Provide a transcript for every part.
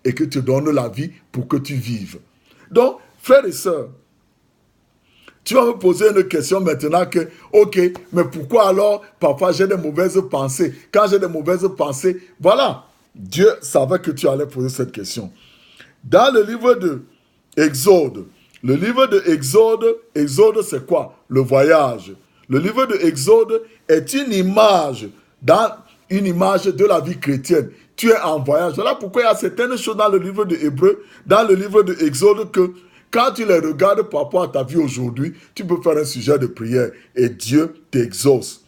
et que tu donnes la vie pour que tu vives. Donc, frères et sœurs, tu vas me poser une question maintenant que, ok, mais pourquoi alors parfois j'ai des mauvaises pensées? Quand j'ai des mauvaises pensées, voilà, Dieu savait que tu allais poser cette question. Dans le livre de Exode, le livre de Exode, Exode c'est quoi? Le voyage. Le livre de Exode est une image, une image de la vie chrétienne. Tu es en voyage. Voilà pourquoi il y a certaines choses dans le livre de Hébreu, dans le livre de Exode que quand tu les regardes par rapport à ta vie aujourd'hui, tu peux faire un sujet de prière et Dieu t'exauce.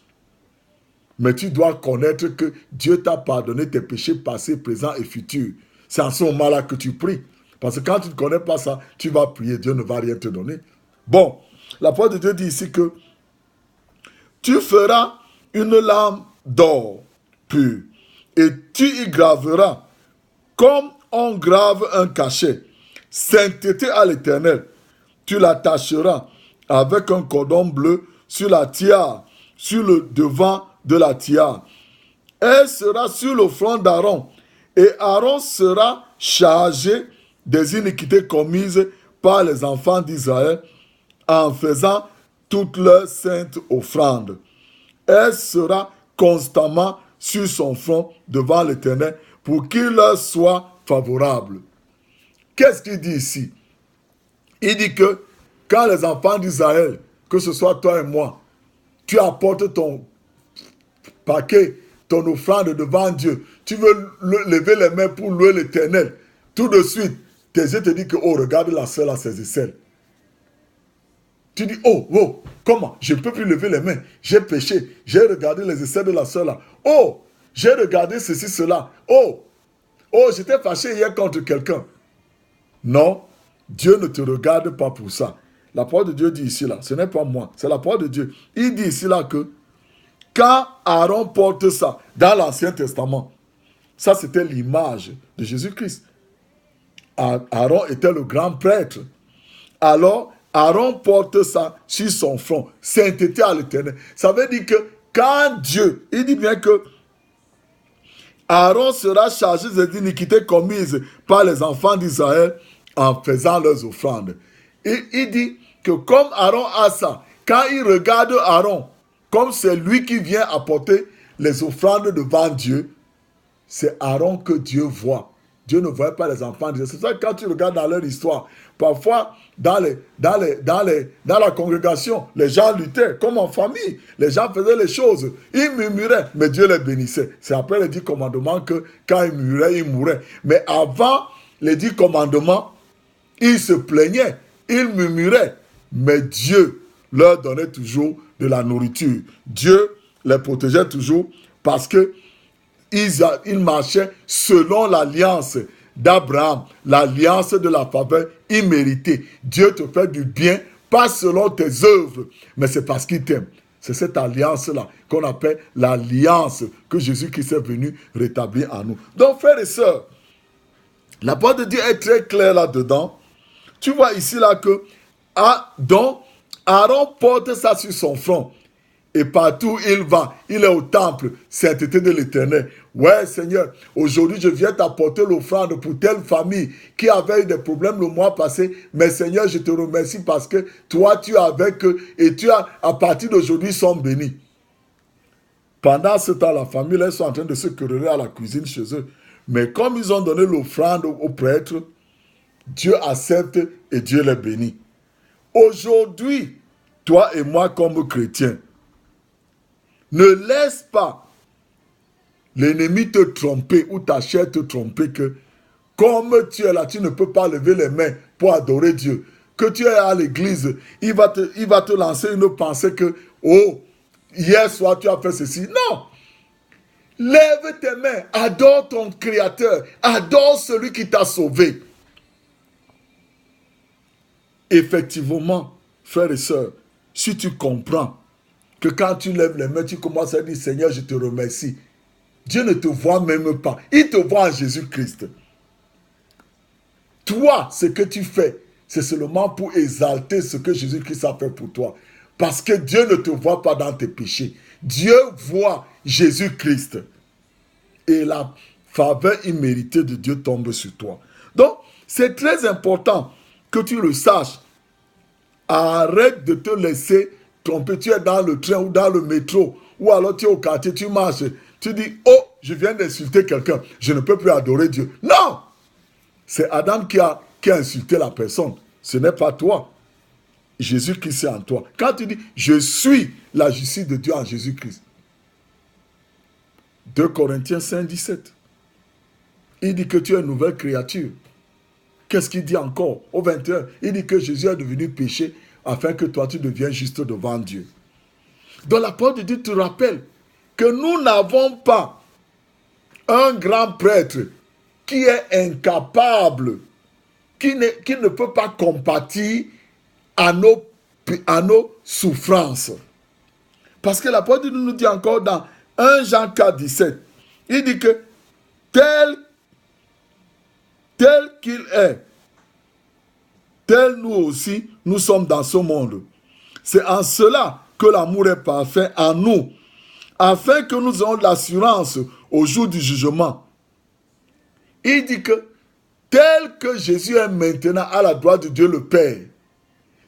Mais tu dois connaître que Dieu t'a pardonné tes péchés passés, présents et futurs. C'est en ce moment-là que tu pries. Parce que quand tu ne connais pas ça, tu vas prier, Dieu ne va rien te donner. Bon, la parole de Dieu dit ici que tu feras une lame d'or pure et tu y graveras comme on grave un cachet. Sainteté à l'Éternel. Tu l'attacheras avec un cordon bleu sur la tiare, sur le devant de la tiare. Elle sera sur le front d'Aaron, et Aaron sera chargé des iniquités commises par les enfants d'Israël en faisant toutes leurs saintes offrandes. Elle sera constamment sur son front devant l'Éternel pour qu'il leur soit favorable. Qu'est-ce qu'il dit ici? Il dit que quand les enfants d'Israël, que ce soit toi et moi, tu apportes ton paquet, ton offrande devant Dieu, tu veux lever les mains pour louer l'Éternel, tout de suite, tes yeux te disent que, oh, regarde la sœur à ses aisselles. Tu dis, oh, oh, comment? Je ne peux plus lever les mains. J'ai péché. J'ai regardé les aisselles de la sœur là. Oh, j'ai regardé ceci, cela. Oh, oh, j'étais fâché hier contre quelqu'un. Non, Dieu ne te regarde pas pour ça. La parole de Dieu dit ici là, ce n'est pas moi, c'est la parole de Dieu. Il dit ici là que quand Aaron porte ça dans l'Ancien Testament, ça c'était l'image de Jésus-Christ. Aaron était le grand prêtre. Alors, Aaron porte ça sur son front. Sainteté à l'Éternel. Ça veut dire que quand Dieu, il dit bien que Aaron sera chargé des iniquités commises par les enfants d'Israël en faisant leurs offrandes. Il dit que comme Aaron a ça, quand il regarde Aaron, comme c'est lui qui vient apporter les offrandes devant Dieu, c'est Aaron que Dieu voit. Dieu ne voit pas les enfants d'Israël. C'est ça que quand tu regardes dans leur histoire, parfois dans la congrégation, les gens luttaient comme en famille. Les gens faisaient les choses. Ils murmuraient, mais Dieu les bénissait. C'est après les 10 commandements que quand ils murmuraient, ils mouraient. Mais avant les 10 commandements, ils se plaignaient, ils murmuraient. Mais Dieu leur donnait toujours de la nourriture. Dieu les protégeait toujours parce que ils marchaient selon l'alliance d'Abraham, l'alliance de la faveur imméritée. Dieu te fait du bien, pas selon tes œuvres, mais c'est parce qu'il t'aime. C'est cette alliance-là qu'on appelle l'alliance que Jésus-Christ est venu rétablir en nous. Donc, frères et sœurs, la parole de Dieu est très claire là-dedans. Tu vois ici là que donc Aaron porte ça sur son front. Et partout il va, il est au temple, sainteté de l'Éternel. Ouais, Seigneur, aujourd'hui je viens t'apporter l'offrande pour telle famille qui avait eu des problèmes le mois passé. Mais Seigneur, je te remercie parce que toi tu es avec eux et tu as, à partir d'aujourd'hui, ils sont bénis. Pendant ce temps, la famille, ils sont en train de se quereller à la cuisine chez eux. Mais comme ils ont donné l'offrande au prêtre, Dieu accepte et Dieu les bénit. Aujourd'hui, toi et moi comme chrétiens, ne laisse pas l'ennemi te tromper ou ta chair te tromper que comme tu es là, tu ne peux pas lever les mains pour adorer Dieu. Que tu es à l'église, il va te lancer une pensée que, oh, hier soir tu as fait ceci. Non! Lève tes mains, adore ton Créateur, adore celui qui t'a sauvé. Effectivement, frères et sœurs, si tu comprends que quand tu lèves les mains, tu commences à dire, Seigneur, je te remercie. Dieu ne te voit même pas. Il te voit en Jésus-Christ. Toi, ce que tu fais, c'est seulement pour exalter ce que Jésus-Christ a fait pour toi. Parce que Dieu ne te voit pas dans tes péchés. Dieu voit Jésus-Christ. Et la faveur imméritée de Dieu tombe sur toi. Donc, c'est très important que tu le saches. Arrête de te laisser tromper. Tu es dans le train ou dans le métro, ou alors tu es au quartier, tu marches, tu dis, oh, je viens d'insulter quelqu'un, je ne peux plus adorer Dieu. Non! C'est Adam qui a insulté la personne. Ce n'est pas toi. Jésus-Christ est en toi. Quand tu dis, je suis la justice de Dieu en Jésus-Christ. 2 Corinthiens 5, 17. Il dit que tu es une nouvelle créature. Qu'est-ce qu'il dit encore au 21? Il dit que Jésus est devenu péché afin que toi tu deviennes juste devant Dieu. Dans la parole de Dieu te rappelle que nous n'avons pas un grand prêtre qui est incapable, qui ne peut pas compatir à nos souffrances. Parce que la parole de Dieu nous dit encore dans 1 Jean 4, 17, il dit que tel qu'il est, tel nous aussi, nous sommes dans ce monde. C'est en cela que l'amour est parfait en nous, afin que nous ayons de l'assurance au jour du jugement. Il dit que tel que Jésus est maintenant à la droite de Dieu le Père,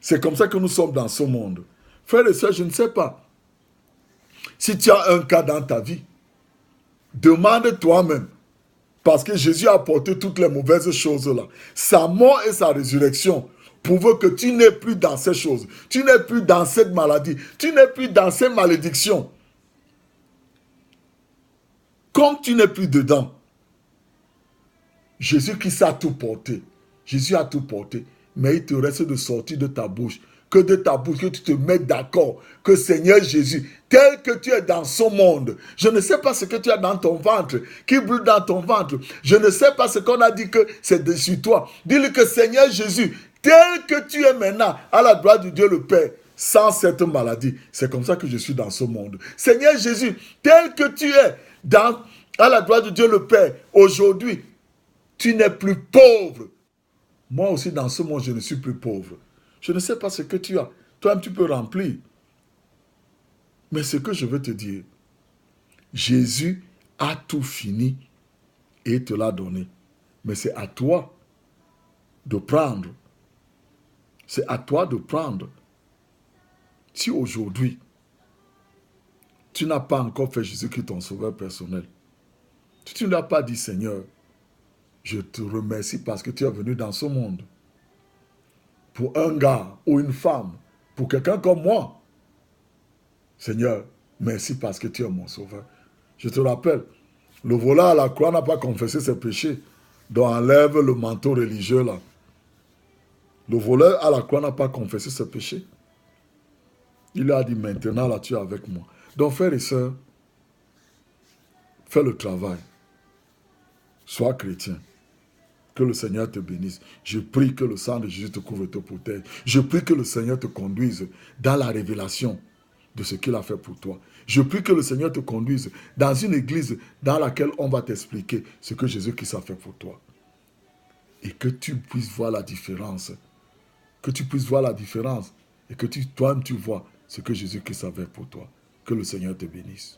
c'est comme ça que nous sommes dans ce monde. Frères et sœurs, je ne sais pas si tu as un cas dans ta vie. Demande toi-même. Parce que Jésus a apporté toutes les mauvaises choses-là. Sa mort et sa résurrection prouvent que tu n'es plus dans ces choses. Tu n'es plus dans cette maladie. Tu n'es plus dans ces malédictions. Comme tu n'es plus dedans, Jésus-Christ a tout porté. Jésus a tout porté. Mais il te reste de sortir de ta bouche. Que de ta bouche, que tu te mettes d'accord. Que Seigneur Jésus, tel que tu es dans ce monde, je ne sais pas ce que tu as dans ton ventre, qui brûle dans ton ventre. Je ne sais pas ce qu'on a dit que c'est dessus toi. Dis-lui que Seigneur Jésus, tel que tu es maintenant à la droite de Dieu le Père, sans cette maladie. C'est comme ça que je suis dans ce monde. Seigneur Jésus, tel que tu es à la droite de Dieu le Père, aujourd'hui, tu n'es plus pauvre. Moi aussi, dans ce monde, je ne suis plus pauvre. Je ne sais pas ce que tu as. Toi-même, tu peux remplir. Mais ce que je veux te dire, Jésus a tout fini et te l'a donné. Mais c'est à toi de prendre. C'est à toi de prendre. Si aujourd'hui, tu n'as pas encore fait Jésus-Christ ton sauveur personnel, si tu n'as pas dit Seigneur, je te remercie parce que tu es venu dans ce monde. Pour un gars ou une femme, pour quelqu'un comme moi, Seigneur, merci parce que tu es mon sauveur. Je te rappelle, le voleur à la croix n'a pas confessé ses péchés, donc enlève le manteau religieux là. Le voleur à la croix n'a pas confessé ses péchés. Il a dit maintenant là tu es avec moi. Donc frères et sœurs, fais le travail. Sois chrétien. Que le Seigneur te bénisse. Je prie que le sang de Jésus te couvre et te protège. Je prie que le Seigneur te conduise dans la révélation de ce qu'il a fait pour toi. Je prie que le Seigneur te conduise dans une église dans laquelle on va t'expliquer ce que Jésus-Christ a fait pour toi. Et que tu puisses voir la différence. Que tu puisses voir la différence. Et que toi-même tu vois ce que Jésus-Christ a fait pour toi. Que le Seigneur te bénisse.